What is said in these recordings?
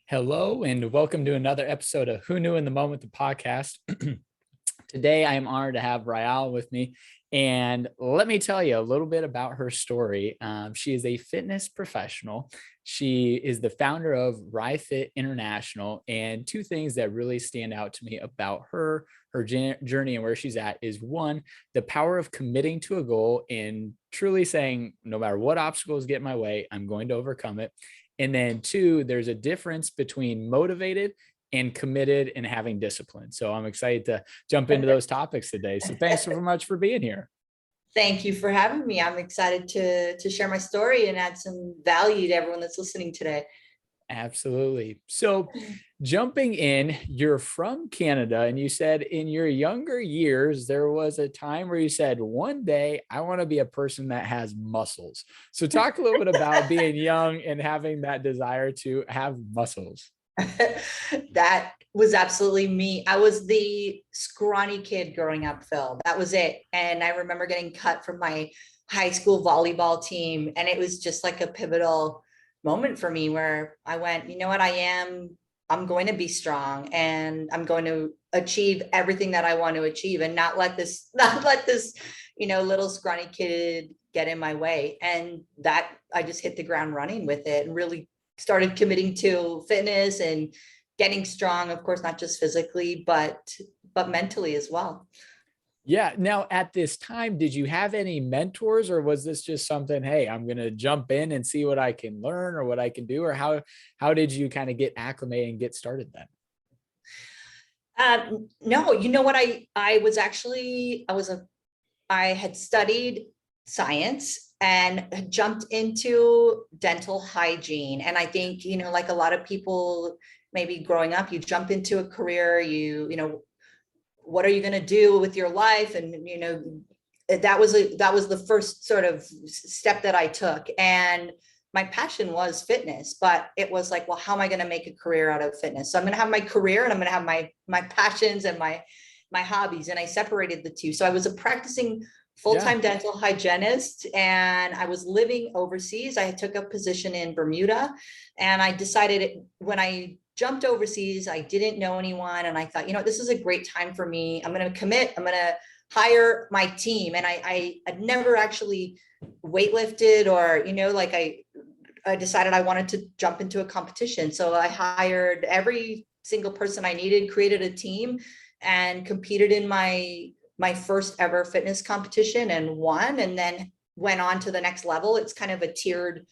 Hello, and welcome to another episode of Who Knew in the Moment, the podcast. Today, I am honored to have Ryall with me. And let me tell you a little bit about her story. She is a fitness professional. She is the founder of RyFit International. And two things that really stand out to me about her journey and where she's at is one, the power of committing to a goal and truly saying, no matter what obstacles get in my way, I'm going to overcome it. And then two, there's a difference between motivated and committed and having discipline. So I'm excited to jump into those topics today. So thanks so much for being here. Thank you for having me. I'm excited to share my story and add some value to everyone that's listening today. Absolutely. So jumping in, you're from Canada, and you said in your younger years, there was a time where you said, one day I want to be a person that has muscles. So talk a little bit about being young and having that desire to have muscles. That was absolutely me. I was the scrawny kid growing up, Phil. That was it. And I remember getting cut from my high school volleyball team. And it was just like a pivotal moment for me where I went, you know what, I'm going to be strong and I'm going to achieve everything that I want to achieve and not let this, little scrawny kid get in my way. And that I just hit the ground running with it and really started committing to fitness and getting strong, of course, not just physically, but mentally as well. Yeah. Now, at this time, did you have any mentors, or was this just something, hey, I'm going to jump in and see what I can learn or what I can do? Or how did you kind of get acclimated and get started then? No, you know what? I had studied science and had jumped into dental hygiene. And I think, like a lot of people, maybe growing up, you jump into a career, what are you going to do with your life? And, that was the first sort of step that I took. And my passion was fitness, but it was like, well, how am I going to make a career out of fitness? So I'm going to have my career and I'm going to have my passions and my hobbies. And I separated the two. So I was a practicing full-time dental hygienist and I was living overseas. I took a position in Bermuda and I decided when I jumped overseas, I didn't know anyone. And I thought, this is a great time for me. I'm going to commit. I'm going to hire my team. And I had never actually weightlifted or, I decided I wanted to jump into a competition. So I hired every single person I needed, created a team and competed in my first ever fitness competition and won, and then went on to the next level. It's kind of a tiered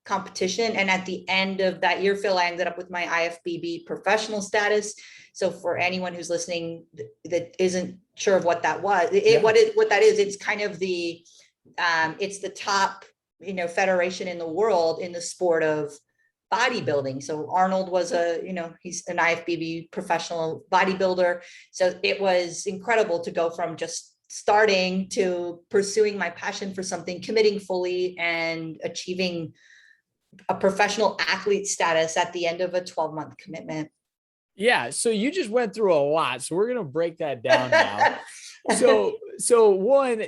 competition. And at the end of that year, Phil, I ended up with my IFBB professional status. So for anyone who's listening that isn't sure of what that was, what that is, it's kind of it's the top, federation in the world in the sport of bodybuilding. So Arnold was he's an IFBB professional bodybuilder. So it was incredible to go from just starting to pursuing my passion for something, committing fully and achieving a professional athlete status at the end of a 12-month commitment. Yeah. So you just went through a lot. So we're going to break that down now. So one,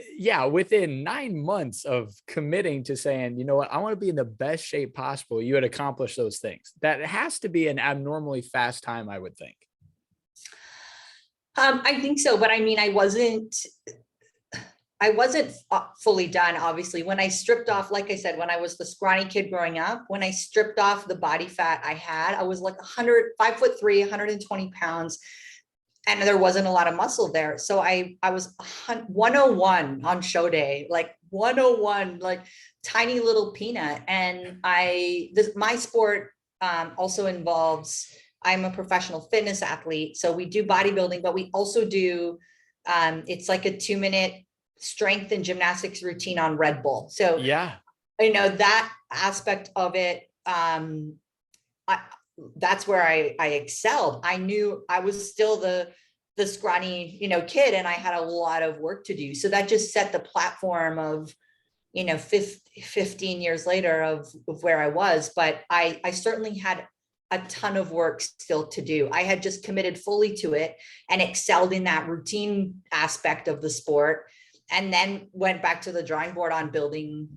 within 9 months of committing to saying, you know what, I want to be in the best shape possible, you had accomplished those things. That has to be an abnormally fast time, I would think. I think so. But I mean, I wasn't fully done. Obviously, when I stripped off, like I said, when I was the scrawny kid growing up, when I stripped off the body fat I had, I was like 5'3", 120 pounds. And there wasn't a lot of muscle there. So I was 101 on show day, like 101, like tiny little peanut. And my sport also involves, I'm a professional fitness athlete. So we do bodybuilding, but we also do, it's like a 2-minute strength and gymnastics routine on Red Bull. So, that aspect of it, that's where I excelled. I knew I was still the scrawny, kid, and I had a lot of work to do. So that just set the platform of, 15 years later of where I was. But I certainly had a ton of work still to do. I had just committed fully to it and excelled in that routine aspect of the sport. And then went back to the drawing board on building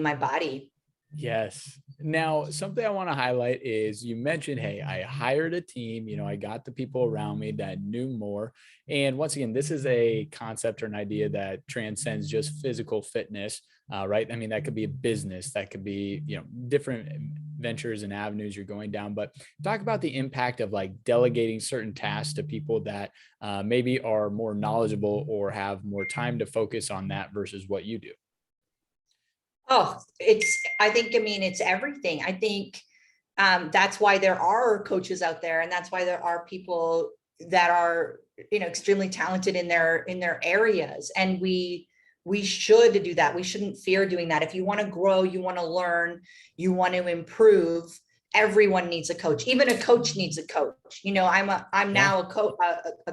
my body. Yes. Now, something I want to highlight is you mentioned, hey, I hired a team, I got the people around me that knew more. And once again, this is a concept or an idea that transcends just physical fitness, right? I mean, that could be a business, that could be, different ventures and avenues you're going down. But talk about the impact of like delegating certain tasks to people that maybe are more knowledgeable or have more time to focus on that versus what you do. Oh, I mean, it's everything. I think that's why there are coaches out there, and that's why there are people that are, extremely talented in their areas. And we should do that. We shouldn't fear doing that. If you want to grow, you want to learn, you want to improve, everyone needs a coach. Even a coach needs a coach. I'm Yeah. now a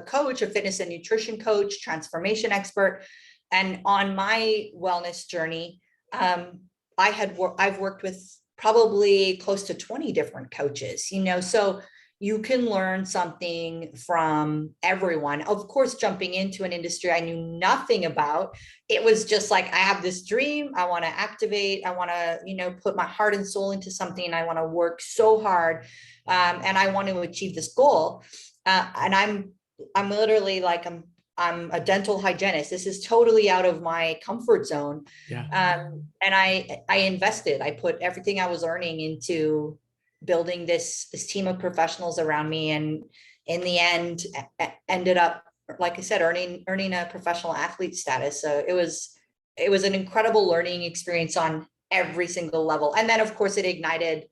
coach, a fitness and nutrition coach, transformation expert. And on my wellness journey, I've worked with probably close to 20 different coaches, so you can learn something from everyone. Of course, jumping into an industry I knew nothing about, it was just like, I have this dream, I want to activate, I want to, put my heart and soul into something, I want to work so hard, and I want to achieve this goal. And I'm literally like, I'm a dental hygienist. This is totally out of my comfort zone. Yeah. And I invested, I put everything I was earning into building this team of professionals around me. And in the end, ended up, like I said, earning a professional athlete status. So it was an incredible learning experience on every single level. And then of course it ignited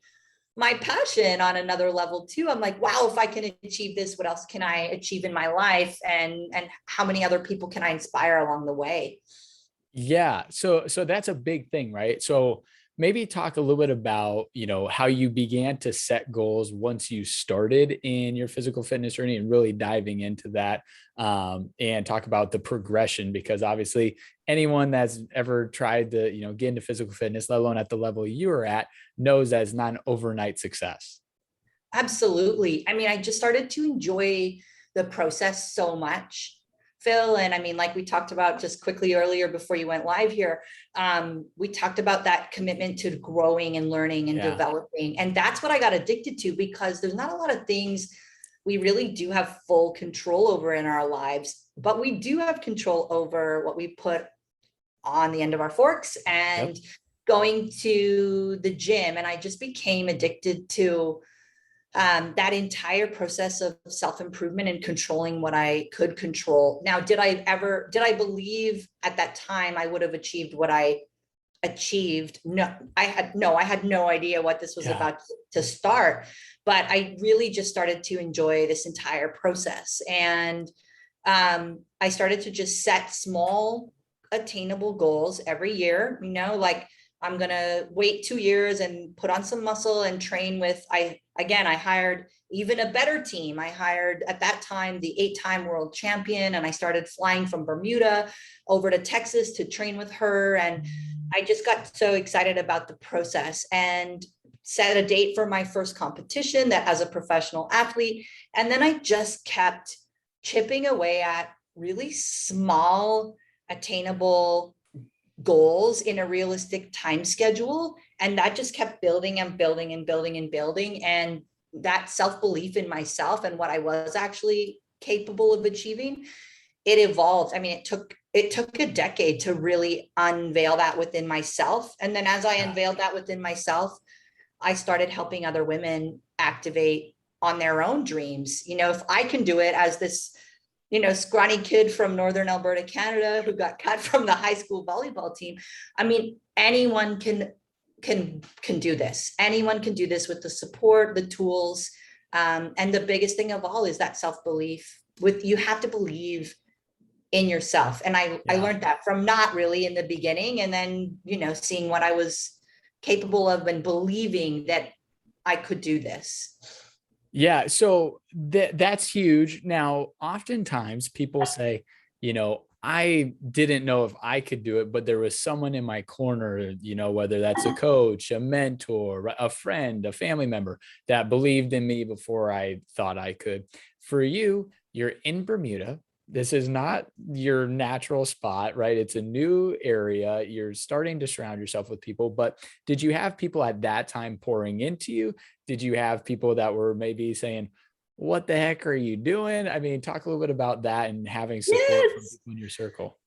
my passion on another level too. I'm like, wow, if I can achieve this, what else can I achieve in my life? And how many other people can I inspire along the way? Yeah. So that's a big thing, right? So maybe talk a little bit about, how you began to set goals once you started in your physical fitness journey and really diving into that, and talk about the progression, because obviously anyone that's ever tried to, get into physical fitness, let alone at the level you were at, knows that it's not an overnight success. Absolutely. I mean, I just started to enjoy the process so much, Phil. And I mean, like we talked about just quickly earlier before you went live here, we talked about that commitment to growing and learning and Yeah. developing. And that's what I got addicted to, because there's not a lot of things we really do have full control over in our lives, but we do have control over what we put on the end of our forks Yep. and going to the gym. And I just became addicted to that entire process of self-improvement and controlling what I could control. Now, did I believe at that time I would have achieved what I achieved? No, I had no idea what this was Yeah. about to start, but I really just started to enjoy this entire process. And I started to just set small attainable goals every year, like, I'm going to wait 2 years and put on some muscle and train with, I hired even a better team. I hired at that time the 8-time world champion, and I started flying from Bermuda over to Texas to train with her. And I just got so excited about the process and set a date for my first competition that as a professional athlete. And then I just kept chipping away at really small, attainable goals in a realistic time schedule. And that just kept building and building and building and building. And that self-belief in myself and what I was actually capable of achieving, it evolved. I mean, it took a decade to really unveil that within myself. And then as I Yeah. unveiled that within myself, I started helping other women activate on their own dreams. If I can do it as this scrawny kid from Northern Alberta, Canada, who got cut from the high school volleyball team. I mean, anyone can do this. Anyone can do this with the support, the tools. And the biggest thing of all is that self-belief. You have to believe in yourself. And I Yeah. learned that from not really in the beginning. And then, seeing what I was capable of and believing that I could do this. Yeah. So that's huge. Now, oftentimes people say, I didn't know if I could do it, but there was someone in my corner, whether that's a coach, a mentor, a friend, a family member that believed in me before I thought I could. For you, you're in Bermuda. this is not your natural spot, right? It's a new area. You're starting to surround yourself with people, but did you have people at that time pouring into you? Did you have people that were maybe saying, what the heck are you doing? I mean, talk a little bit about that and having support from Yes. people in your circle.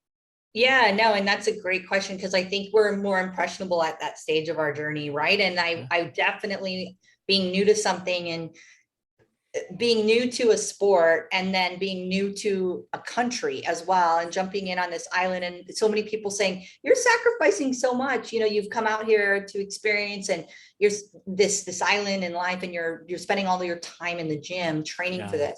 Yeah, no, and that's a great question because I think we're more impressionable at that stage of our journey, right? And Yeah. I definitely being new to something and being new to a sport and then being new to a country as well and jumping in on this island and so many people saying you're sacrificing so much, you've come out here to experience and you're this island in life and you're spending all of your time in the gym training for Yeah.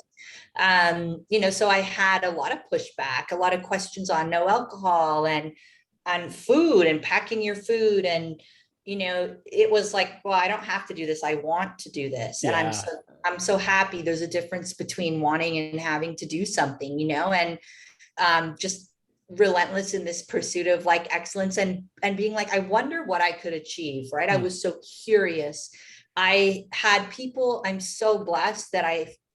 this. So I had a lot of pushback, a lot of questions on no alcohol and on food and packing your food and it was like, well, I don't have to do this. I want to do this. And Yeah. I'm so happy. There's a difference between wanting and having to do something, and just relentless in this pursuit of like excellence and being like, I wonder what I could achieve, right? I Hmm. was so curious. I had people, I'm so blessed that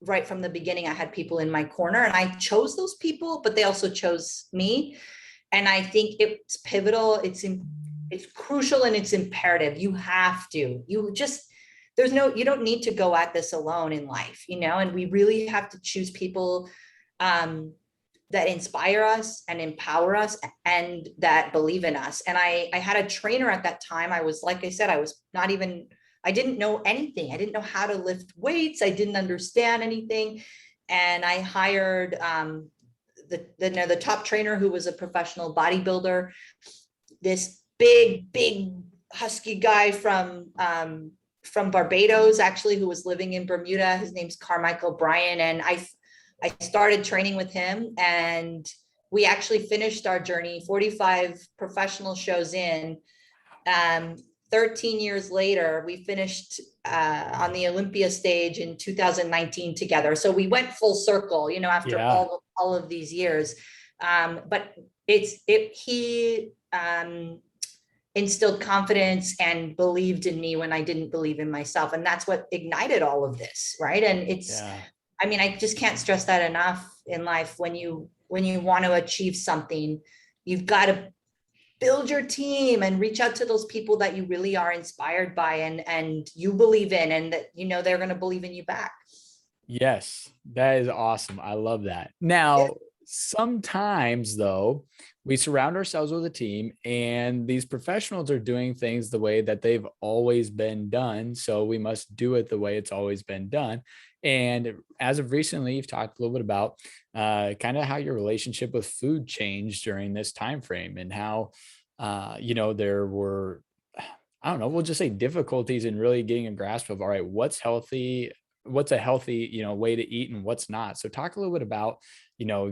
right from the beginning, I had people in my corner and I chose those people, but they also chose me. And I think it's pivotal. It's crucial and it's imperative. You have to, you don't need to go at this alone in life, and we really have to choose people that inspire us and empower us and that believe in us. And I had a trainer at that time. I was, like I said, I didn't know anything. I didn't know how to lift weights. I didn't understand anything. And I hired the top trainer who was a professional bodybuilder, this big husky guy from Barbados, actually, who was living in Bermuda. His name's Carmichael Bryan. And I started training with him and we actually finished our journey 45 professional shows in. 13 years later, we finished on the Olympia stage in 2019 together. So we went full circle, after Yeah. all of these years. But he instilled confidence and believed in me when I didn't believe in myself. And that's what ignited all of this, right? And Yeah. I just can't stress that enough in life. When you want to achieve something, you've got to build your team and reach out to those people that you really are inspired by and you believe in, and that they're going to believe in you back. Yes, that is awesome. I love that. Yeah. Now, sometimes though, we surround ourselves with a team and these professionals are doing things the way that they've always been done. So we must do it the way it's always been done. And as of recently, you've talked a little bit about kind of how your relationship with food changed during this time frame and how there were, I don't know, we'll just say difficulties in really getting a grasp of, all right, what's healthy, what's a healthy, way to eat and what's not. So talk a little bit about,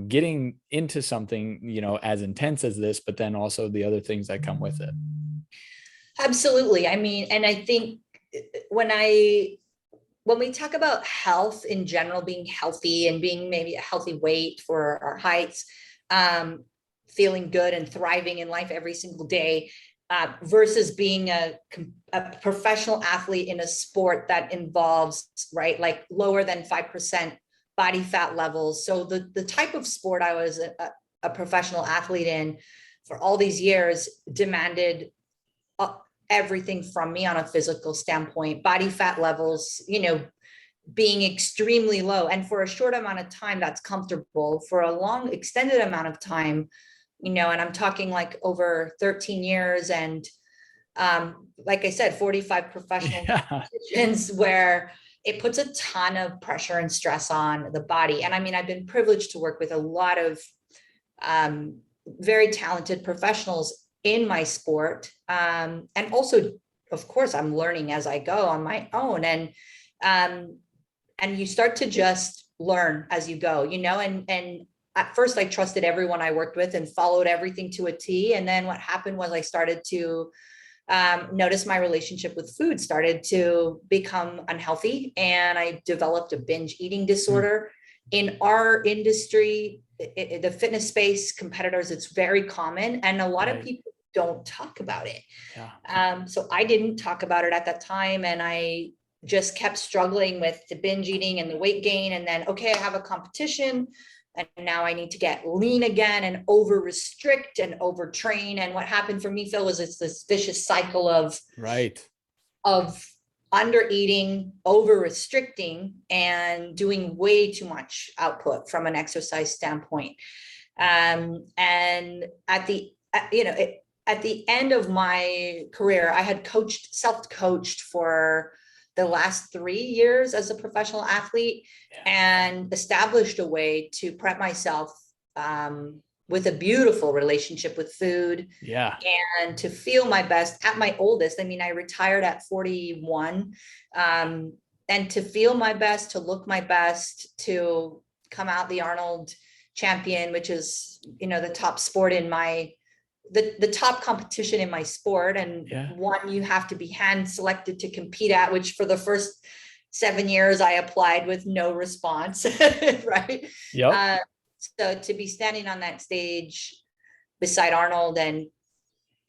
getting into something, as intense as this, but then also the other things that come with it. Absolutely. I mean, and I think when we talk about health in general, being healthy and being maybe a healthy weight for our heights, feeling good and thriving in life every single day, versus being a professional athlete in a sport that involves, right, like lower than 5% body fat levels. So the type of sport I was a professional athlete in for all these years demanded everything from me on a physical standpoint, body fat levels, being extremely low. And for a short amount of time, that's comfortable. For a long extended amount of time, and I'm talking like over 13 years and like I said, 45 professional Yeah. positions where it puts a ton of pressure and stress on the body. And I mean, I've been privileged to work with a lot of very talented professionals in my sport. And also, of course, I'm learning as I go on my own. And you start to just learn as you go, and at first I trusted everyone I worked with and followed everything to a T. And then what happened was I started to notice my relationship with food started to become unhealthy. And I developed a binge eating disorder. In our industry, the fitness space, competitors, it's very common. And a lot of people don't talk about it. Yeah. So I didn't talk about it at that time. And I just kept struggling with the binge eating and the weight gain. And then, okay, I have a competition. And now I need to get lean again and over restrict and overtrain. And what happened for me, Phil, was it's this vicious cycle of under eating, over restricting, and doing way too much output from an exercise standpoint. And at the end of my career, I had self-coached for the last 3 years as a professional athlete, and established a way to prep myself with a beautiful relationship with food, and to feel my best at my oldest. I mean, I retired at 41, and to feel my best, to look my best, to come out the Arnold champion, which is, the top sport in the top competition in my sport, and one you have to be hand selected to compete at, which for the first 7 years I applied with no response. Right. So to be standing on that stage beside Arnold, and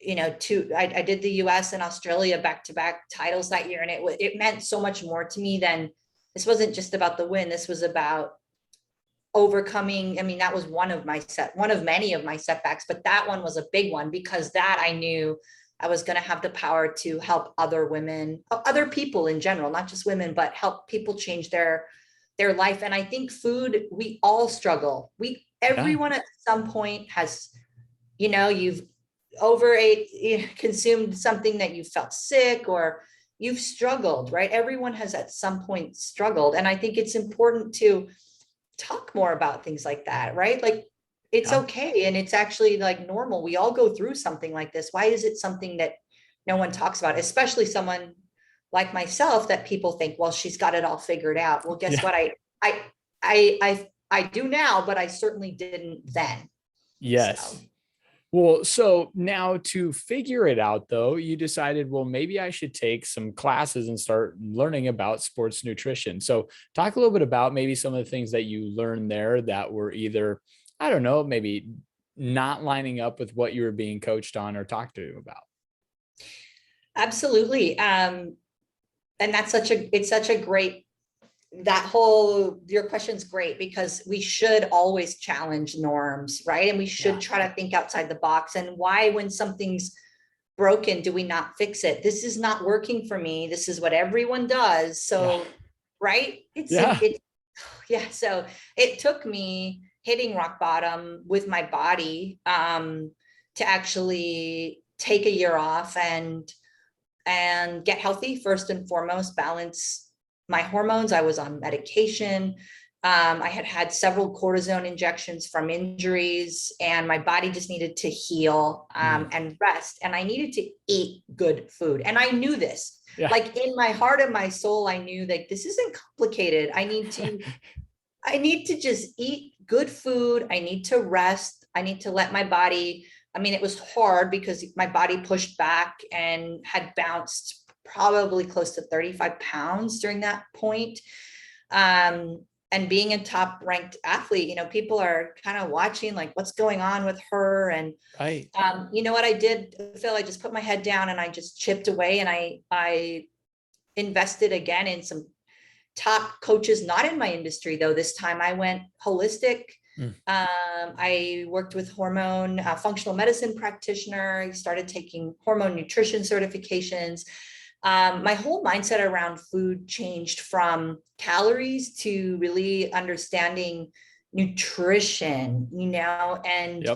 I did the US and Australia back-to-back titles that year, and it meant so much more to me than, this wasn't just about the win. This was about overcoming. I mean, that was one of many of my setbacks, but that one was a big one, because that I knew I was going to have the power to help other women, other people in general, not just women, but help people change their life. And I think food, we all struggle. Everyone at some point has, you've overate, consumed something that you felt sick, or you've struggled, right? Everyone has at some point struggled. And I think it's important to talk more about things like that, right? Like, it's okay. And it's actually like normal. We all go through something like this. Why is it something that no one talks about, especially someone like myself, that people think, well, she's got it all figured out. Well, guess what? I do now, but I certainly didn't then. Yes. So. Well, so now to figure it out, though, you decided, well, maybe I should take some classes and start learning about sports nutrition. So talk a little bit about maybe some of the things that you learned there that were either, I don't know, maybe not lining up with what you were being coached on or talked to about. Absolutely. And that's your question's great, because we should always challenge norms, right? And we should try to think outside the box. And why, when something's broken, do we not fix it? This is not working for me. This is what everyone does. So, right? So it took me hitting rock bottom with my body to actually take a year off and get healthy, first and foremost, balance my hormones. I was on medication. I had several cortisone injections from injuries, and my body just needed to heal and rest. And I needed to eat good food. And I knew this, like in my heart and my soul, I knew that this isn't complicated. I need to just eat good food. I need to rest. I need to let my body, I mean, it was hard because my body pushed back and had bounced probably close to 35 pounds during that point. And being a top ranked athlete, people are kind of watching, like, what's going on with her. And, you know what I did, Phil? I just put my head down and I just chipped away, and I invested again in some top coaches, not in my industry though. This time I went holistic. I worked with functional medicine practitioner. I started taking hormone nutrition certifications. My whole mindset around food changed from calories to really understanding nutrition, and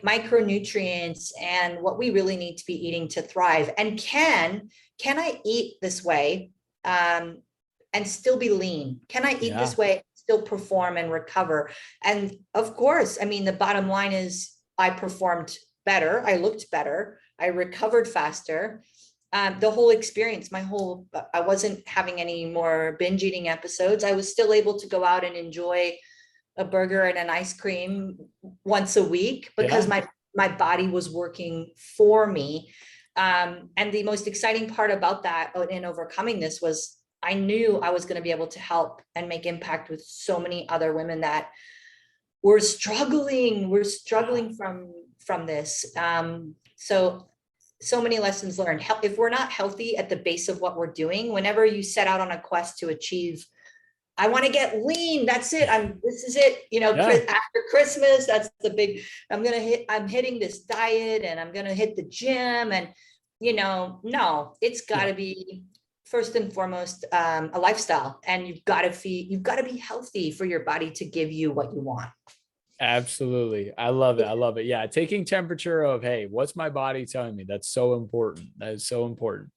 micronutrients and what we really need to be eating to thrive. And can I eat this way and still be lean? Can I eat this way, still perform and recover? And of course, I mean, the bottom line is I performed better. I looked better. I recovered faster. The whole experience, I wasn't having any more binge eating episodes. I was still able to go out and enjoy a burger and an ice cream once a week, because my body was working for me. And the most exciting part about that in overcoming this was I knew I was going to be able to help and make impact with so many other women that were struggling from this. So many lessons learned. If we're not healthy at the base of what we're doing, whenever you set out on a quest to achieve I want to get lean. That's it. This is it. Yeah. After Christmas, that's the big, I'm hitting this diet and I'm going to hit the gym. And, no, it's got Yeah. to be first and foremost, a lifestyle, and you've got to be healthy for your body to give you what you want. Absolutely. I love it. I love it. Yeah. Taking temperature of, hey, what's my body telling me? That's so important. That is so important.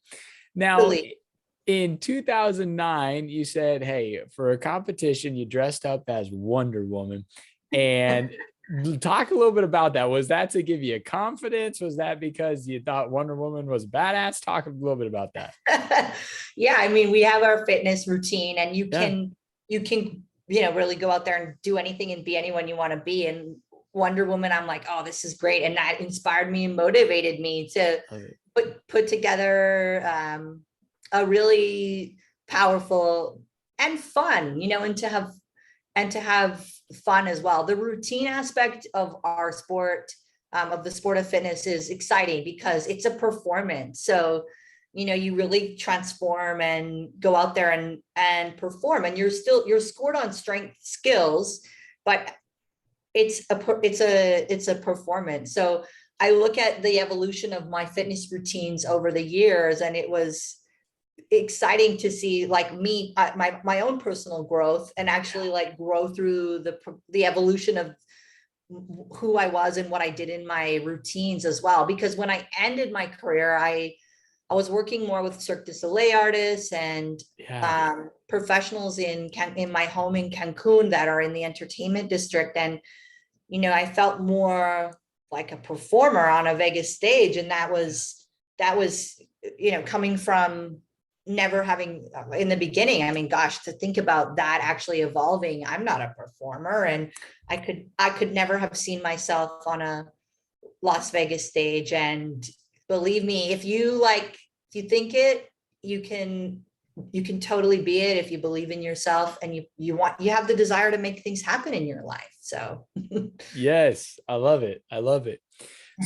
Now, Really. in 2009, you said, hey, for a competition, you dressed up as Wonder Woman. And talk a little bit about that. Was that to give you confidence? Was that because you thought Wonder Woman was badass? Talk a little bit about that. Yeah. I mean, we have our fitness routine, and Yeah. you can, really go out there and do anything and be anyone you want to be. And Wonder Woman, I'm like, oh, this is great. And that inspired me and motivated me to put together a really powerful and fun, and to have fun as well. The routine aspect of our sport, of the sport of fitness, is exciting because it's a performance. So, you really transform and go out there and perform, and you're scored on strength skills, but it's a performance. So I look at the evolution of my fitness routines over the years, and it was exciting to see, like, me, my own personal growth, and actually like grow through the evolution of who I was and what I did in my routines as well. Because when I ended my career, I was working more with Cirque du Soleil artists and professionals in my home in Cancun that are in the entertainment district. And, I felt more like a performer on a Vegas stage. And that was, coming from never having, in the beginning, I mean, gosh, to think about that actually evolving. I'm not a performer, and I could never have seen myself on a Las Vegas stage. And believe me, if you think it, you can totally be it if you believe in yourself and you have the desire to make things happen in your life. So yes, I love it. I love it.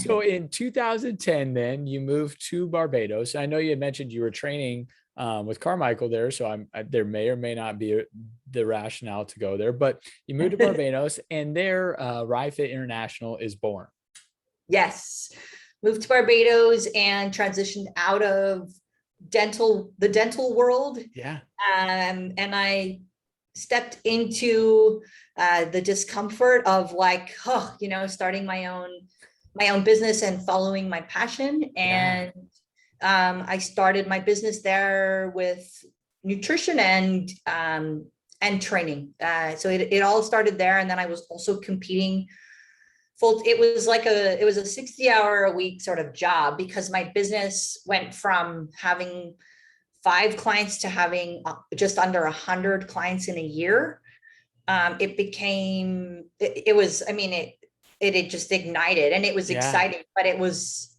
So in 2010, then you moved to Barbados. I know you had mentioned you were training with Carmichael there, so there may or may not be the rationale to go there, but you moved to Barbados, and there RyFit International is born. Yes, moved to Barbados and transitioned out of the dental world. Yeah. And I stepped into the discomfort of starting my own business and following my passion. And I started my business there with nutrition and training. So it all started there. And then I was also competing it was a 60-hour-a-week sort of job, because my business went from having 5 clients to having just under 100 clients in a year. It just ignited, and it was exciting, but it was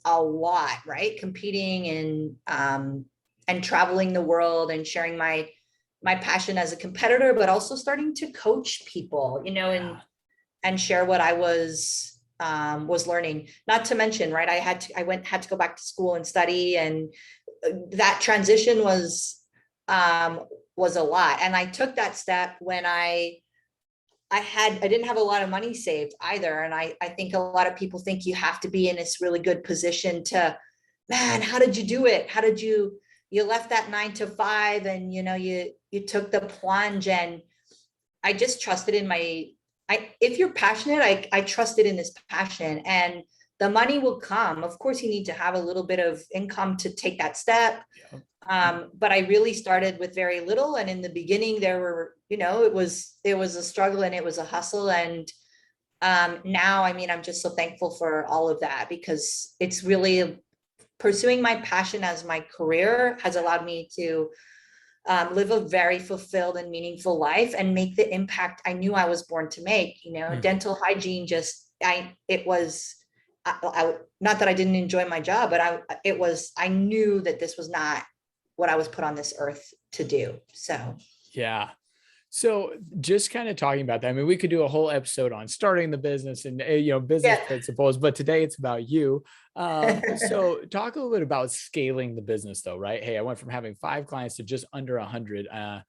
a lot, right? Competing and traveling the world and sharing my passion as a competitor, but also starting to coach people, and share what I was learning. Not to mention, right, I had to go back to school and study, and that transition was a lot. And I took that step when I didn't have a lot of money saved either. And I think a lot of people think you have to be in this really good position to, man, how did you do it? How did you left that 9 to 5 and, you took the plunge. And I just trusted in if you're passionate, I trusted in this passion, and the money will come. Of course, you need to have a little bit of income to take that step. But I really started with very little. And in the beginning there were, it was a struggle and it was a hustle. And now, I mean, I'm just so thankful for all of that, because it's really pursuing my passion as my career has allowed me to live a very fulfilled and meaningful life and make the impact I knew I was born to make. Dental hygiene, not that I didn't enjoy my job, but I knew that this was not what I was put on this earth to do. So yeah. So just kind of talking about that, I mean, we could do a whole episode on starting the business and, business Yeah. principles, but today it's about you. So talk a little bit about scaling the business though, right? Hey, I went from having 5 clients to just under 100. I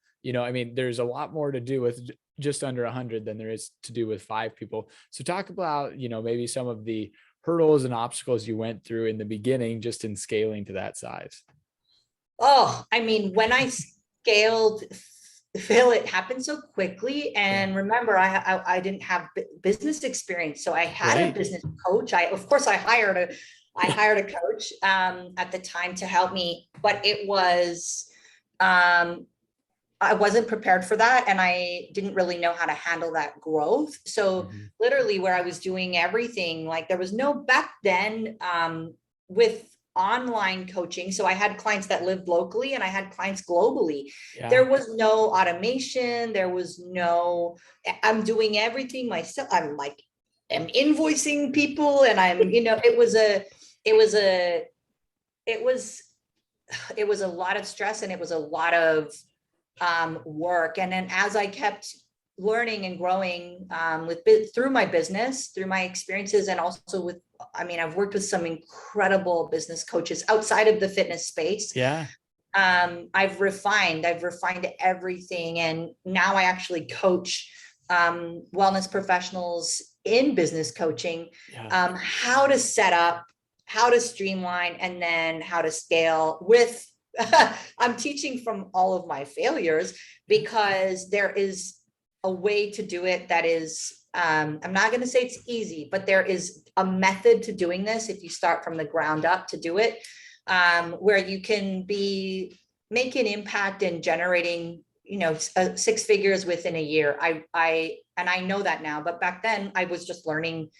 mean, there's a lot more to do with just under 100 than there is to do with 5 people. So talk about, maybe some of the hurdles and obstacles you went through in the beginning, just in scaling to that size. Oh, I mean, when I scaled, Phil, it happened so quickly. Yeah. And remember, I didn't have business experience, so I had a Right. business coach. Of course, I hired a coach at the time to help me, but it was I wasn't prepared for that, and I didn't really know how to handle that growth. So Mhm. literally, where I was doing everything, like there was no back then with online coaching. So I had clients that lived locally and I had clients globally. Yeah. There was no automation. There was no, I'm doing everything myself. I'm invoicing people, and it was it was a lot of stress, and it was a lot of work. And then as I kept learning and growing through my business, through my experiences, and also I've worked with some incredible business coaches outside of the fitness space. Yeah. I've refined everything. And now I actually coach wellness professionals in business coaching, Yeah. how to set up, how to streamline, and then how to scale with I'm teaching from all of my failures, because there is a way to do it that is, I'm not going to say it's easy, but there is a method to doing this if you start from the ground up to do it, where you can make an impact and generating, 6 figures within a year. I know that now, but back then I was just learning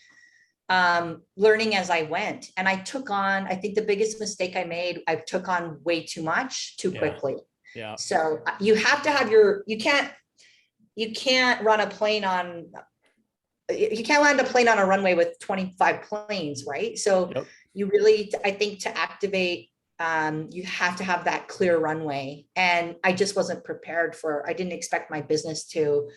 as I went. And I think the biggest mistake I made, I took on way too much too quickly. Yeah. So you have to have you can't land a plane on a runway with 25 planes, right? So Yep. you really, I think, to activate, you have to have that clear runway. And I just wasn't prepared I didn't expect my business to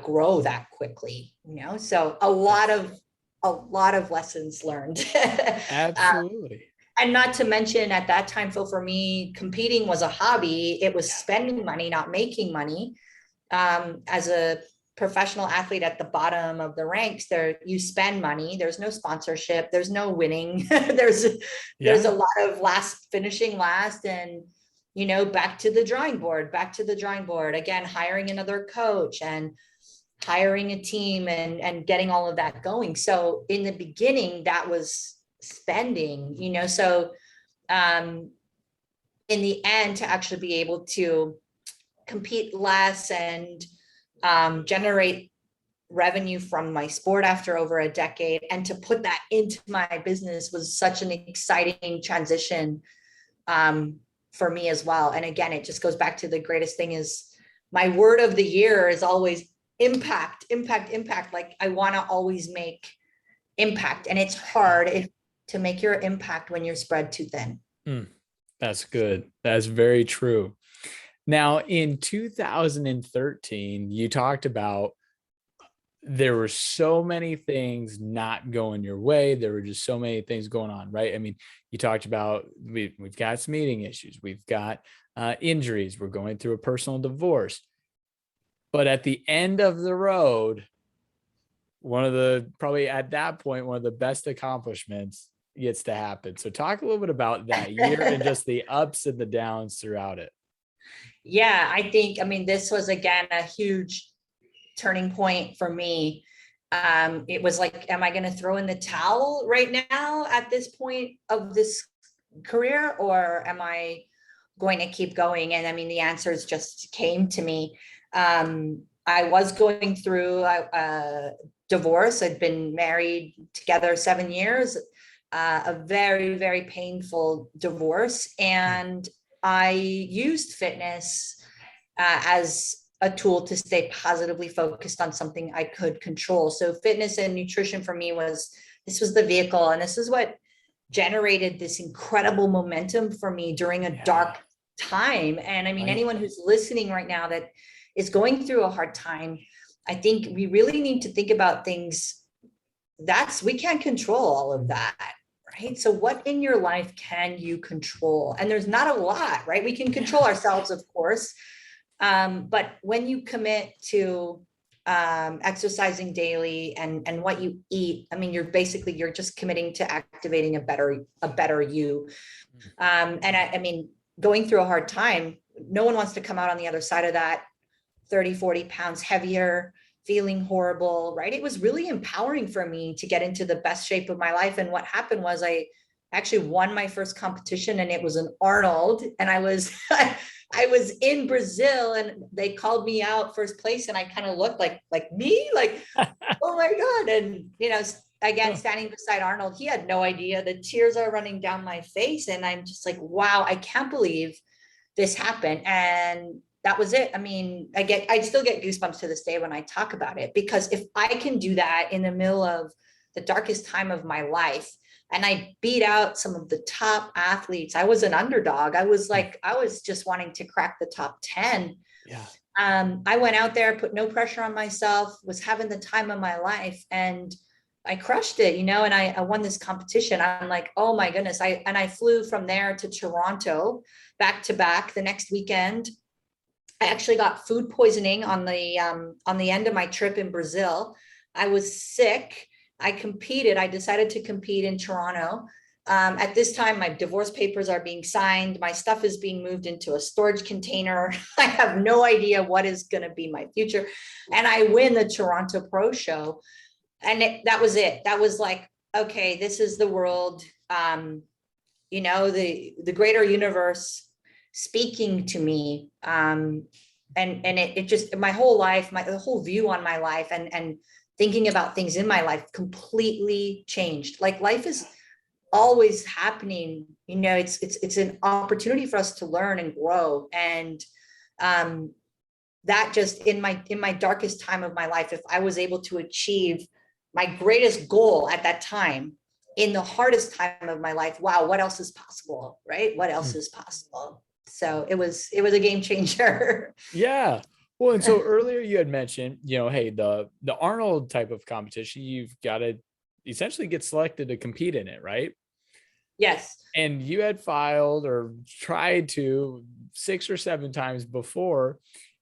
grow that quickly, so a lot of lessons learned. Absolutely. And not to mention, at that time, Phil, for me, competing was a hobby. It was spending money, not making money. As a professional athlete at the bottom of the ranks, you spend money. There's no sponsorship. There's no winning. there's a lot of finishing last, and back to the drawing board again, hiring another coach and hiring a team and getting all of that going. So in the beginning, that was spending, so in the end, to actually be able to compete less and generate revenue from my sport after over a decade, and to put that into my business, was such an exciting transition for me as well. And again, it just goes back to the greatest thing is, my word of the year is always impact. Like, I want to always make impact, and it's hard to make your impact when you're spread too thin. That's good. That's very true. Now, in 2013, you talked about there were so many things not going your way. There were just so many things going on, right? I mean, you talked about we've got some eating issues. We've got injuries. We're going through a personal divorce. But at the end of the road, probably at that point, one of the best accomplishments gets to happen. So talk a little bit about that year and just the ups and the downs throughout it. Yeah, I think, this was, again, a huge turning point for me. It was like, am I going to throw in the towel right now at this point of this career, or am I going to keep going? And the answers just came to me. I was going through a divorce. I'd been married together 7 years, a very, very painful divorce. And I used fitness as a tool to stay positively focused on something I could control. So fitness and nutrition for me was the vehicle. And this is what generated this incredible momentum for me during a dark time. And anyone who's listening right now that is going through a hard time, I think we really need to think about things we can't control all of that, right? So what in your life can you control? And there's not a lot, right? We can control ourselves, of course. But when you commit to exercising daily and what you eat, I mean, you're just committing to activating a better you. And I mean, going through a hard time, no one wants to come out on the other side of that 30, 40 pounds heavier, feeling horrible, right? It was really empowering for me to get into the best shape of my life. And what happened was I actually won my first competition, and it was an Arnold, and I was I was in Brazil, and they called me out first place, and I kind of looked like me, like, oh my God. And, you know, again, standing beside Arnold, he had no idea. The tears are running down my face, and I'm just like, wow, I can't believe this happened. And that was it. I mean, I still get goosebumps to this day when I talk about it, because if I can do that in the middle of the darkest time of my life, and I beat out some of the top athletes, I was an underdog. I was just wanting to crack the top 10. Yeah. I went out there, put no pressure on myself, was having the time of my life, and I crushed it, you know, and I won this competition. I'm like, oh my goodness. I flew from there to Toronto back to back the next weekend. I actually got food poisoning on the end of my trip in Brazil. I was sick. I decided to compete in Toronto. At this time, my divorce papers are being signed. My stuff is being moved into a storage container. I have no idea what is going to be my future. And I win the Toronto Pro Show. And that was it. That was like, okay, this is the world, you know, the greater universe speaking to me. And it just, my whole life, the whole view on my life and thinking about things in my life completely changed. Like, life is always happening, you know, it's an opportunity for us to learn and grow. And that just in my darkest time of my life, if I was able to achieve my greatest goal at that time in the hardest time of my life, wow, what else is possible, right? What else is possible? So it was a game changer. Yeah. Well, and so earlier you had mentioned, you know, hey, the Arnold type of competition, you've got to essentially get selected to compete in it, right? Yes. And you had filed or tried to 6 or 7 times before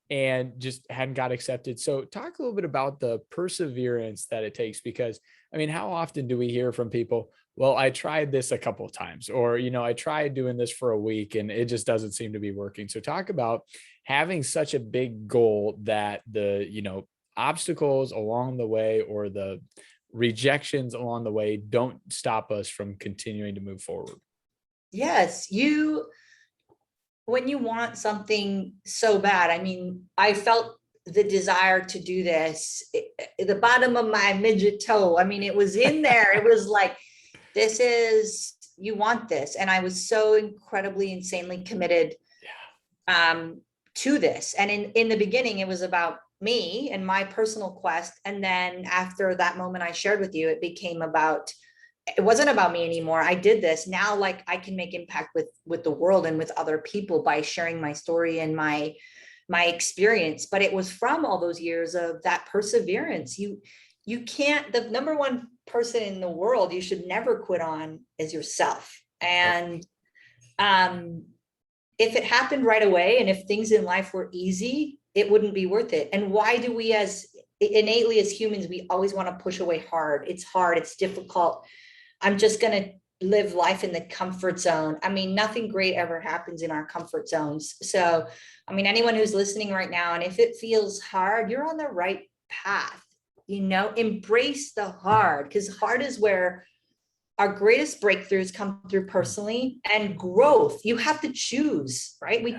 and just hadn't got accepted. So talk a little bit about the perseverance that it takes, because I mean, how often do we hear from people, well, I tried this a couple of times, or, you know, I tried doing this for a week and it just doesn't seem to be working. So talk about having such a big goal that the, you know, obstacles along the way or the rejections along the way don't stop us from continuing to move forward. Yes. When you want something so bad, I mean, I felt the desire to do this at the bottom of my midget toe. I mean, it was in there. It was like, you want this. And I was so incredibly, insanely committed to this. And in the beginning, it was about me and my personal quest. And then after that moment I shared with you, it wasn't about me anymore. I did this now, like I can make impact with the world and with other people by sharing my story and my experience. But it was from all those years of that perseverance. You can't, the number one person in the world you should never quit on is yourself. And if it happened right away, and if things in life were easy, it wouldn't be worth it. And why do we innately as humans, we always want to push away hard. It's hard. It's difficult. I'm just going to live life in the comfort zone. I mean, nothing great ever happens in our comfort zones. So, I mean, anyone who's listening right now, and if it feels hard, you're on the right path, you know, embrace the hard, because hard is where our greatest breakthroughs come through personally, and growth. You have to choose, right? You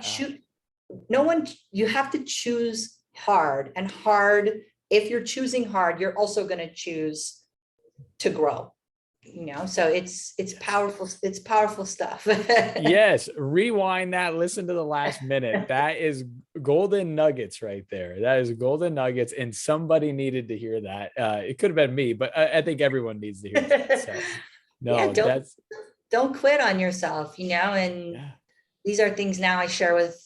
have to choose hard, and hard. If you're choosing hard, you're also going to choose to grow. You know, so it's powerful. It's powerful stuff. Yes. Rewind that. Listen to the last minute. That is golden nuggets right there. That is golden nuggets. And somebody needed to hear that. It could have been me, but I think everyone needs to hear that. So no, yeah, don't quit on yourself, you know, and these are things now I share with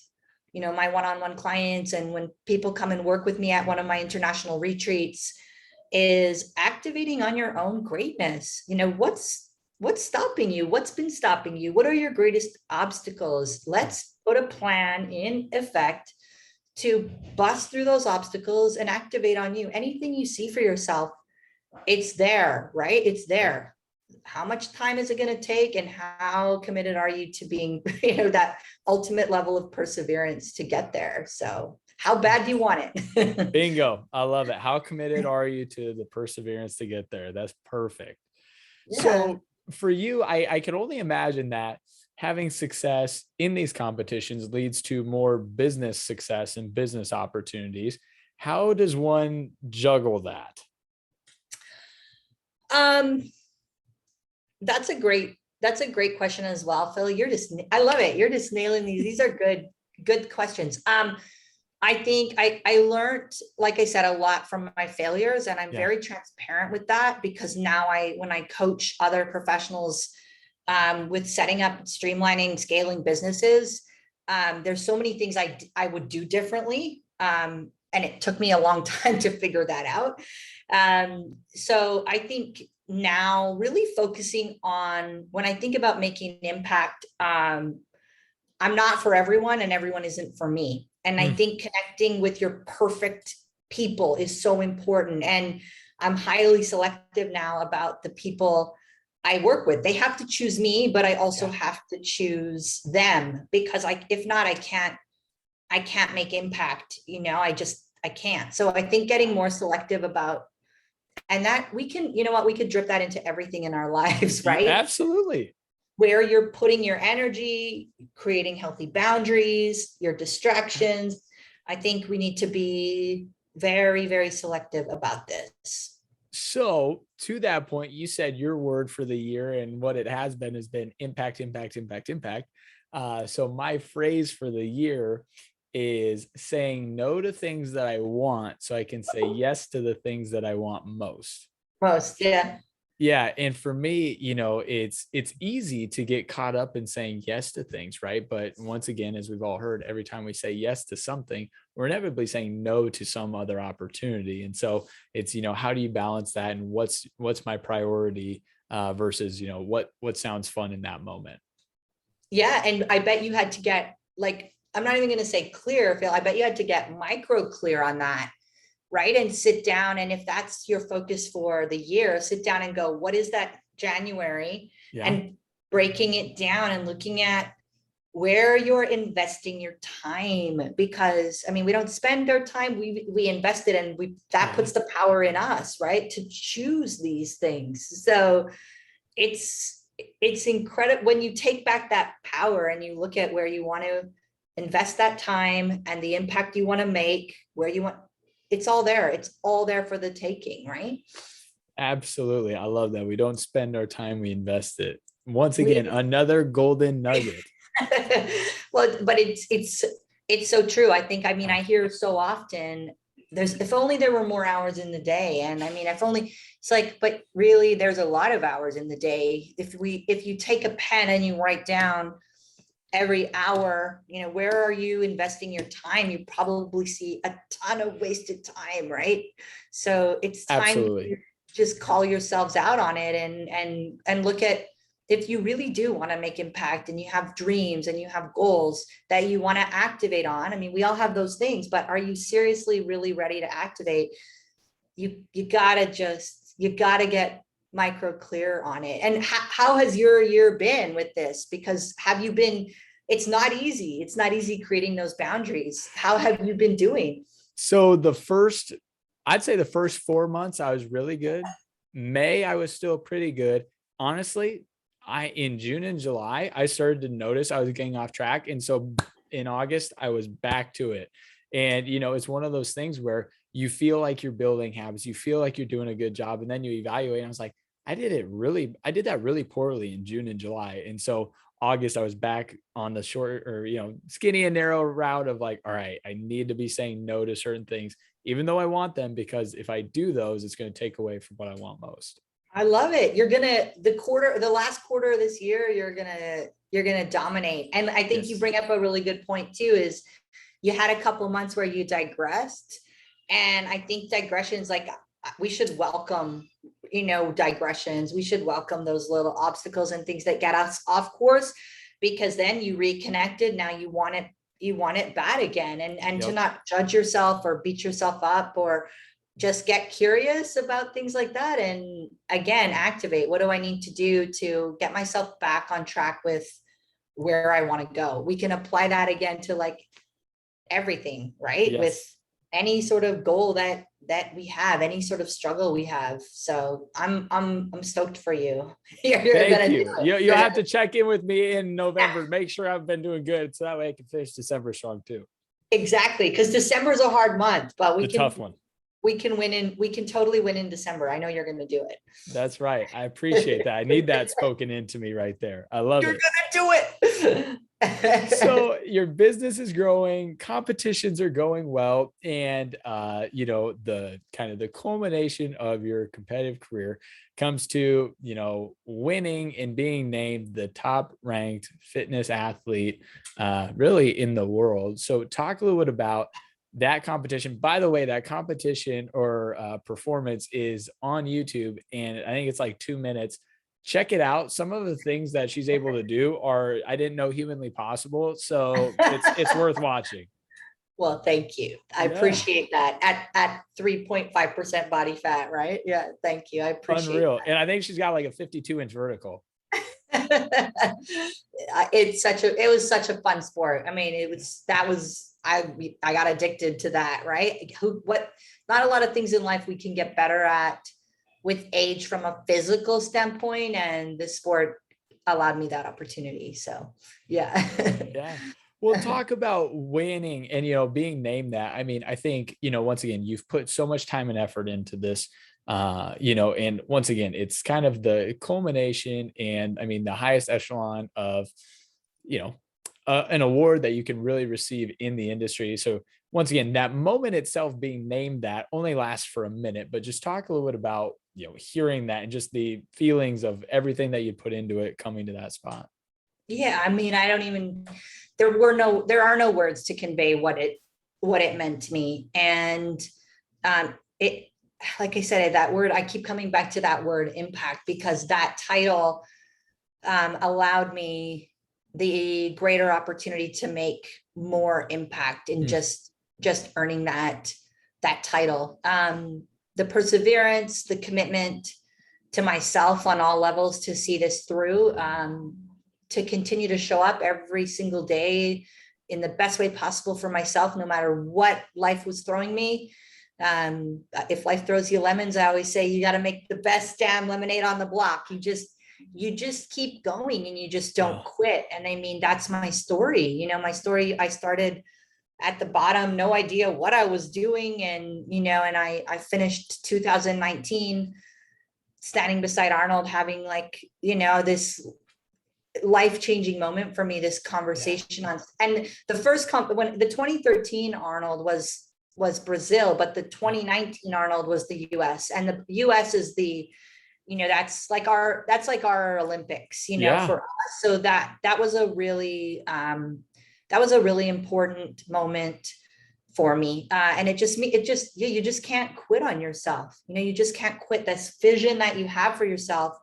my one-on-one clients, and when people come and work with me at one of my international retreats, is activating on your own greatness. What's stopping you? What's been stopping you? What are your greatest obstacles? Let's put a plan in effect to bust through those obstacles and activate on you. Anything you see for yourself, it's there, right? It's there. How much time is it going to take, and how committed are you to being, that ultimate level of perseverance to get there? So how bad do you want it? Bingo. I love it. How committed are you to the perseverance to get there? That's perfect. Yeah. So for you, I can only imagine that having success in these competitions leads to more business success and business opportunities. How does one juggle that? That's a great question as well, Phil. I love it. You're just nailing these. These are good questions. I think I learned, like I said, a lot from my failures, and I'm very transparent with that, because now when I coach other professionals with setting up, streamlining, scaling businesses, there's so many things I would do differently. And it took me a long time to figure that out. So I think now really focusing on, when I think about making an impact, I'm not for everyone, and everyone isn't for me. And I think connecting with your perfect people is so important. And I'm highly selective now about the people I work with. They have to choose me, but I also have to choose them, because if not, I can't make impact. I can't. So I think getting more selective about, and that we can, we could drip that into everything in our lives, right? Absolutely. Where you're putting your energy, creating healthy boundaries, your distractions. I think we need to be very, very selective about this. So to that point, you said your word for the year, and what it has been impact, impact, impact, impact. So my phrase for the year is saying no to things that I want, so I can say yes to the things that I want most. Yeah. Yeah. And for me, it's easy to get caught up in saying yes to things, right? But once again, as we've all heard, every time we say yes to something, we're inevitably saying no to some other opportunity. And so it's, how do you balance that? And what's my priority versus, what sounds fun in that moment? Yeah. And I bet you had to get, I'm not even going to say clear, Phil. I bet you had to get micro clear on that. Right. And sit down. And if that's your focus for the year, sit down and go, what is that January? And breaking it down and looking at where you're investing your time, because we don't spend our time, we invest it, and that puts the power in us, right, to choose these things. So it's incredible when you take back that power and you look at where you want to invest that time and the impact you want to make, where you want. It's all there. It's all there for the taking, right? Absolutely. I love that. We don't spend our time, we invest it. Once again, another golden nugget. Well, but it's so true. I think, I hear so often, if only there were more hours in the day. And if only, it's like, but really there's a lot of hours in the day. If you take a pen and you write down every hour, where are you investing your time? You probably see a ton of wasted time, right? So it's time to just call yourselves out on it and look at, if you really do want to make impact, and you have dreams and you have goals that you want to activate on. We all have those things, but are you seriously really ready to activate? You gotta get micro clear on it. And how has your year been with this? Because it's not easy. It's not easy creating those boundaries. How have you been doing? So I'd say the first 4 months, I was really good. May, I was still pretty good. Honestly, in June and July, I started to notice I was getting off track. And so in August, I was back to it. And, it's one of those things where you feel like you're building habits, you feel like you're doing a good job, and then you evaluate. And I was like, I did that really poorly in June and July. And so August, I was back on the short, or, skinny and narrow route of like, all right, I need to be saying no to certain things, even though I want them, because if I do those, it's going to take away from what I want most. I love it. The last quarter of this year, you're going to dominate. And I think you bring up a really good point too, is you had a couple months where you digressed. And I think digressions, like we should welcome, digressions. We should welcome those little obstacles and things that get us off course, because then you reconnected. Now you want it bad again, and to not judge yourself or beat yourself up, or just get curious about things like that. And again, activate. What do I need to do to get myself back on track with where I want to go? We can apply that again to like everything, right? Yes. With any sort of goal that we have, any sort of struggle we have. So I'm stoked for you. Thank you. You'll have to check in with me in November. Make sure I've been doing good, so that way I can finish December strong too. Exactly, because December is a hard month, but tough one. We can totally win in December. I know you're going to do it. That's right. I appreciate that. I need that spoken into me right there. I love it. You're going to do it. So your business is growing, competitions are going well. And, the kind of the culmination of your competitive career comes to, winning and being named the top ranked fitness athlete, really in the world. So talk a little bit about that competition. By the way, that competition or performance is on YouTube, and I think it's like 2 minutes. Check it out. Some of the things that she's able to do are, I didn't know, humanly possible. So it's worth watching. Well, thank you. I appreciate that. At 3.5% body fat, right? Yeah, thank you. I appreciate Unreal. that. And I think she's got like a 52-inch vertical. It was such a fun sport. I mean, I got addicted to that, right? Not a lot of things in life we can get better at with age from a physical standpoint, and this sport allowed me that opportunity. So yeah. Yeah. We'll talk about winning and, being named that. I mean, I think, once again, you've put so much time and effort into this, and once again, it's kind of the culmination and I mean, the highest echelon of, an award that you can really receive in the industry. So once again, that moment itself being named that only lasts for a minute, but just talk a little bit about, hearing that and just the feelings of everything that you put into it coming to that spot. Yeah. I mean, there are no words to convey what it meant to me. And, like I said, that word, I keep coming back to that word impact, because that title, allowed me the greater opportunity to make more impact in just earning that title. The perseverance, the commitment to myself on all levels to see this through, to continue to show up every single day in the best way possible for myself, no matter what life was throwing me. If life throws you lemons, I always say you got to make the best damn lemonade on the block. You just keep going and you just don't quit. And I mean, that's my story. My story, I started at the bottom, no idea what I was doing. And, and I finished 2019 standing beside Arnold, having this life-changing moment for me, this conversation on, and the first when the 2013 Arnold was Brazil, but the 2019 Arnold was the US, and the US is the, that's like our Olympics, for us. So that was a really important moment for me. And you just can't quit on yourself. You just can't quit this vision that you have for yourself.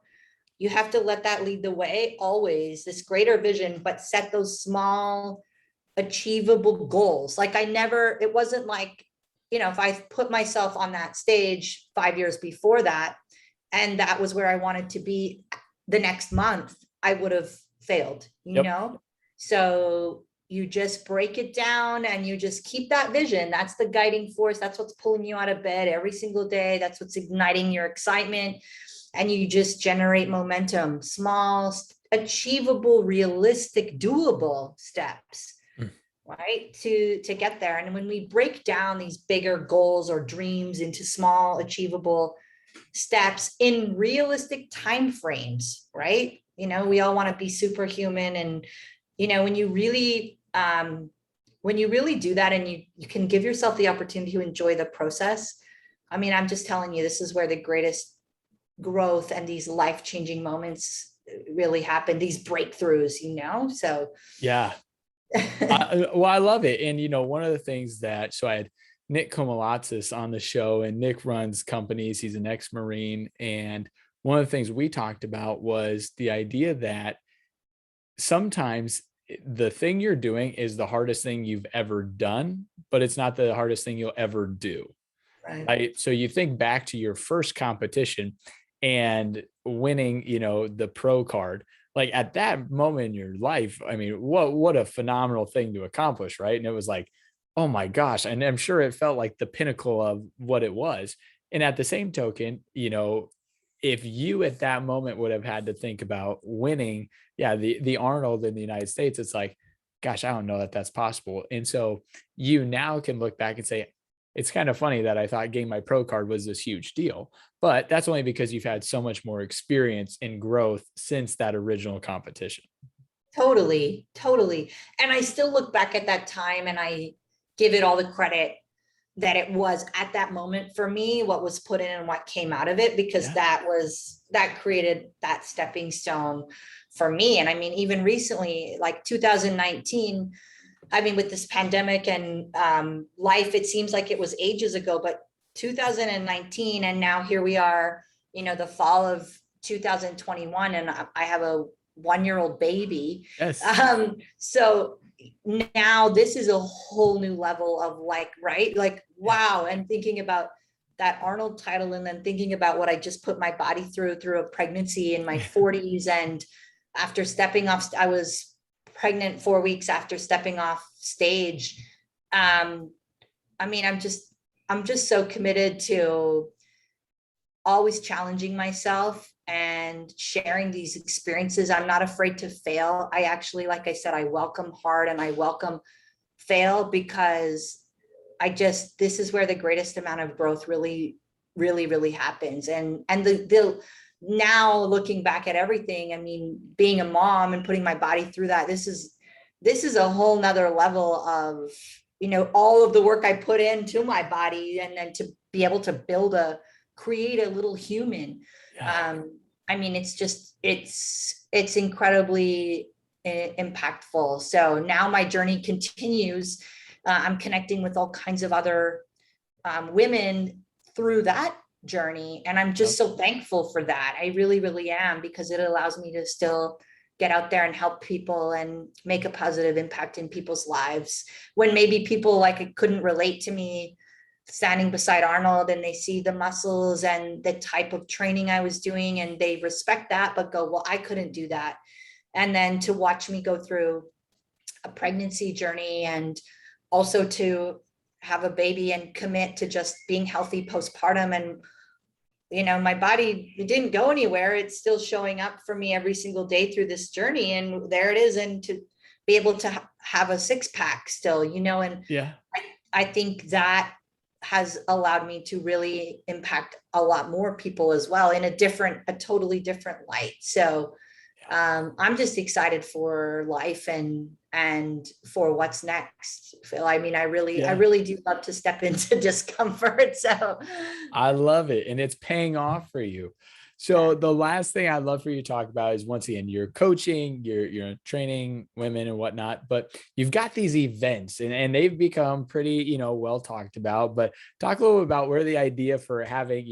You have to let that lead the way always, this greater vision, but set those small achievable goals. It wasn't like, if I put myself on that stage 5 years before that, and that was where I wanted to be the next month, I would have failed, you know? So you just break it down and you just keep that vision. That's the guiding force. That's what's pulling you out of bed every single day. That's what's igniting your excitement. And you just generate momentum, small, achievable, realistic, doable steps, right? To get there. And when we break down these bigger goals or dreams into small, achievable steps in realistic timeframes, right? We all want to be superhuman. And, when you really do that and you can give yourself the opportunity to enjoy the process. I mean, I'm just telling you, this is where the greatest growth and these life-changing moments really happen, these breakthroughs, so. Yeah. Well, I love it. And, one of the things so I had Nick Komalatsis on the show, and Nick runs companies. He's an ex-Marine. And one of the things we talked about was the idea that sometimes the thing you're doing is the hardest thing you've ever done, but it's not the hardest thing you'll ever do. Right. Right. So you think back to your first competition and winning, the pro card, like at that moment in your life, I mean, what a phenomenal thing to accomplish. Right. And it was like, oh my gosh. And I'm sure it felt like the pinnacle of what it was. And at the same token, if you at that moment would have had to think about winning, yeah, the Arnold in the United States, it's like, gosh, I don't know that that's possible. And so you now can look back and say, it's kind of funny that I thought getting my pro card was this huge deal, but that's only because you've had so much more experience and growth since that original competition. Totally, totally. And I still look back at that time and I give it all the credit that it was at that moment for me, what was put in and what came out of it, because Yeah. that created that stepping stone for me. And I mean, even recently, like 2019, I mean, with this pandemic and life, it seems like it was ages ago, but 2019, and now here we are, the fall of 2021, and I have a 1-year-old baby. Yes. So now this is a whole new level of like, right? Like, Yeah. wow. And thinking about that Arnold title, and then thinking about what I just put my body through a pregnancy in my 40s. And after stepping off, I was pregnant 4 weeks after stepping off stage. I mean, I'm just so committed to always challenging myself and sharing these experiences. I'm not afraid to fail. I actually, like I said, I welcome hard and I welcome fail, because this is where the greatest amount of growth really, really, really happens. And the now looking back at everything, I mean, being a mom and putting my body through that, this is a whole nother level of, all of the work I put into my body, and then to be able to create a little human. Yeah. I mean, it's incredibly impactful. So now my journey continues. I'm connecting with all kinds of other women through that journey. And I'm just so thankful for that. I really, really am, because it allows me to still get out there and help people and make a positive impact in people's lives, when maybe people like couldn't relate to me standing beside Arnold, and they see the muscles and the type of training I was doing, and they respect that, but go, well, I couldn't do that. And then to watch me go through a pregnancy journey, and also to have a baby and commit to just being healthy postpartum. And my body, it didn't go anywhere. It's still showing up for me every single day through this journey. And there it is. And to be able to have a 6-pack still, and Yeah. I think that has allowed me to really impact a lot more people as well, in a totally different light. So I'm just excited for life and for what's next, Phil. I mean, I Yeah. really do love to step into discomfort. So I love it. And it's paying off for you. So the last thing I'd love for you to talk about is, once again, you're coaching, you're training women and whatnot, but you've got these events, and they've become pretty, well talked about. But talk a little bit about where the idea for having,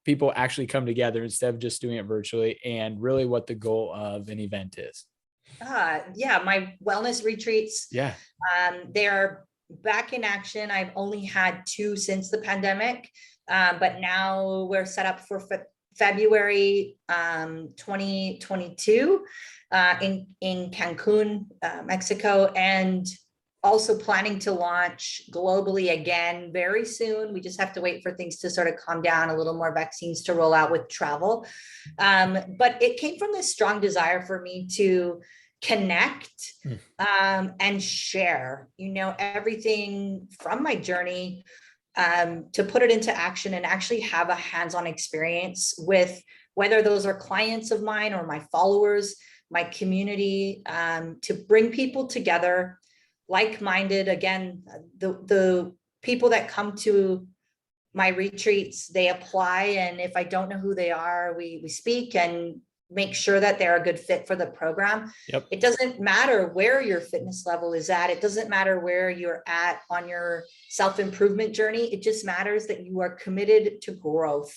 people actually come together instead of just doing it virtually, and really what the goal of an event is. yeah, my wellness retreats, Yeah. they're back in action. I've only had 2 since the pandemic, but now we're set up for February 2022 in Cancun, Mexico, and also planning to launch globally again very soon. We just have to wait for things to sort of calm down, a little more vaccines to roll out with travel. But it came from this strong desire for me to connect and share, everything from my journey, to put it into action and actually have a hands-on experience with, whether those are clients of mine or my followers, my community, to bring people together, like-minded. Again, the people that come to my retreats, they apply, and if I don't know who they are, we speak, and make sure that they're a good fit for the program. Yep. It doesn't matter where your fitness level is at. It doesn't matter where you're at on your self-improvement journey. It just matters that you are committed to growth.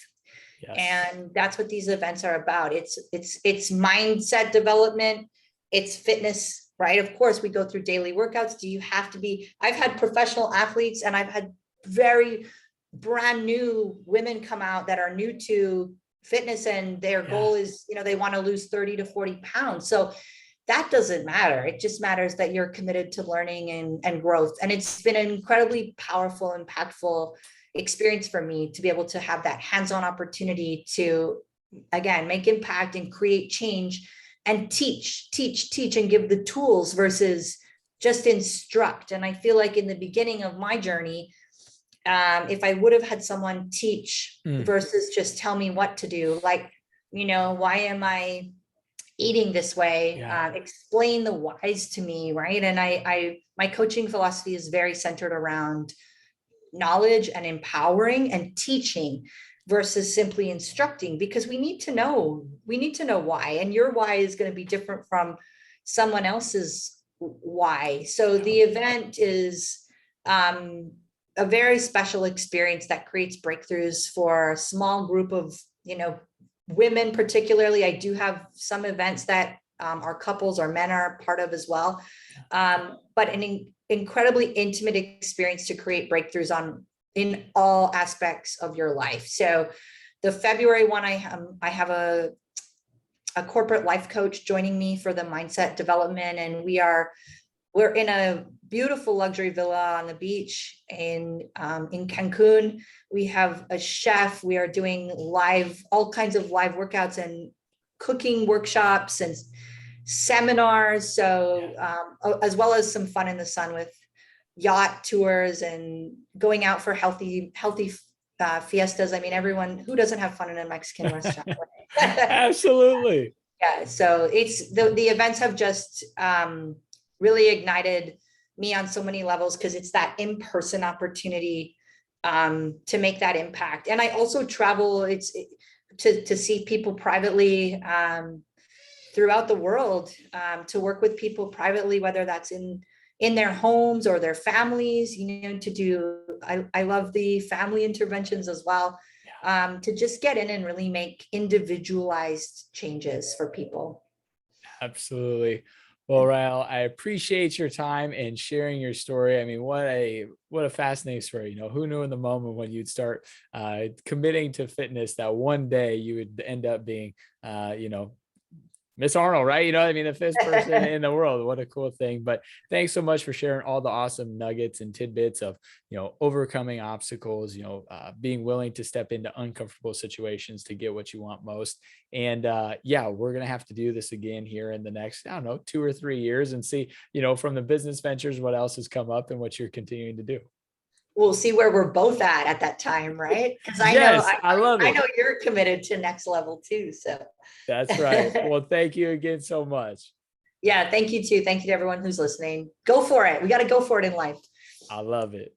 Yes. And that's what these events are about. It's mindset development. It's fitness, right? Of course, we go through daily workouts. Do you have to be, I've had professional athletes and I've had very brand new women come out that are new to fitness, and their goal is, they want to lose 30 to 40 pounds. So that doesn't matter. It just matters that you're committed to learning and growth. And it's been an incredibly powerful, impactful experience for me to be able to have that hands-on opportunity to, again, make impact and create change and teach and give the tools versus just instruct. And I feel like in the beginning of my journey, if I would have had someone teach versus just tell me what to do, like, why am I eating this way? Explain the whys to me, right? And my coaching philosophy is very centered around knowledge and empowering and teaching versus simply instructing, because we need to know why, and your why is going to be different from someone else's why. So the event is a very special experience that creates breakthroughs for a small group of, women particularly. I do have some events that our couples or men are part of as well. But an incredibly intimate experience to create breakthroughs in all aspects of your life. So the February one, I have a corporate life coach joining me for the mindset development. And we're in a beautiful luxury villa on the beach in Cancun. We have a chef. We are doing all kinds of live workouts and cooking workshops and seminars. So as well as some fun in the sun with yacht tours and going out for healthy fiestas. I mean, everyone who doesn't have fun in a Mexican restaurant. Absolutely. Yeah. So it's the events have just really ignited me on so many levels, because it's that in-person opportunity to make that impact. And I also travel to see people privately throughout the world, to work with people privately, whether that's in their homes or their families, I love the family interventions as well, to just get in and really make individualized changes for people. Absolutely. Well, Ryall, I appreciate your time and sharing your story. I mean, what a fascinating story. Who knew in the moment when you'd start committing to fitness that one day you would end up being, Miss Arnold, right? The fifth person in the world. What a cool thing. But thanks so much for sharing all the awesome nuggets and tidbits of, overcoming obstacles, being willing to step into uncomfortable situations to get what you want most. And we're going to have to do this again here in the next, 2 or 3 years and see, from the business ventures, what else has come up and what you're continuing to do. We'll see where we're both at that time, right? Because I love it. I know you're committed to next level too. So that's right. Well, thank you again so much. Yeah, thank you too. Thank you to everyone who's listening. Go for it. We got to go for it in life. I love it.